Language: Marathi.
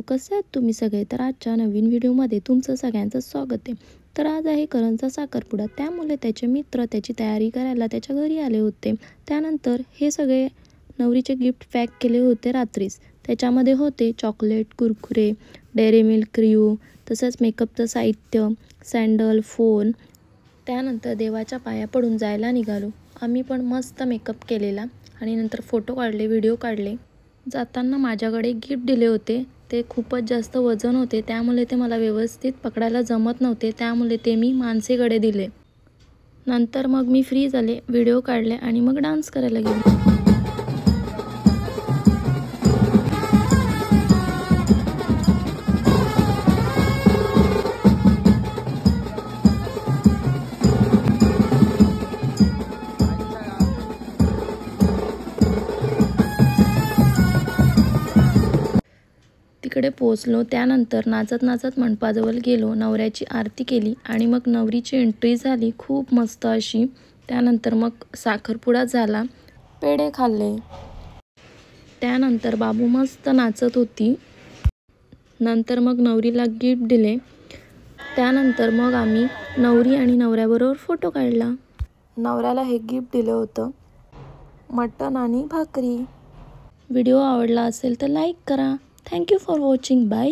कसे आहात तुम्ही सगळे? तर आजच्या नवीन व्हिडिओमध्ये तुमचं सगळ्यांचं स्वागत आहे। तर आज आहे करणचा साखरपुडा, त्यामुळे त्याचे मित्र त्याची तयारी करायला त्याच्या घरी आले होते। त्यानंतर हे सगळे नवरीचे गिफ्ट पॅक केले होते रात्रीच। त्याच्यामध्ये होते chocolate, Kurkure, dairy milk cream, तसंच मेकअपचं साहित्य, सॅन्डल, फोन। त्यानंतर देवाच्या पाया पडून जायला निघालो। आम्ही पण मस्त मेकअप केलेला आणि नंतर फोटो काढले, व्हिडिओ काढले। जाताना माझ्याकडे गिफ्ट दिले होते, ते खूपच जास्त वजन होते, त्यामुळे ते मला व्यवस्थित पकडायला जमत नव्हते, त्यामुळे ते मी मानसीकडे दिले। नंतर मग मी फ्री झाले, व्हिडिओ काढले आणि मग डान्स करायला गेले। तिकडे पोहोचलो, त्यानंतर नाचत नाचत मंडपाजवळ गेलो, नवऱ्याची आरती केली आणि मग नवरीची एंट्री झाली खूप मस्त अशी। त्यानंतर मग साखरपुडा झाला, पेढे खाल्ले। त्यानंतर बाबू मस्त नाचत होती। नंतर मग नवरीला गिफ्ट दिले। त्यानंतर मग आम्ही नवरी आणि नवऱ्याबरोबर फोटो काढला। नवऱ्याला हे गिफ्ट दिलं होतं, मटण आणि भाकरी। व्हिडिओ आवडला असेल तर लाईक करा। Thank you for watching. Bye.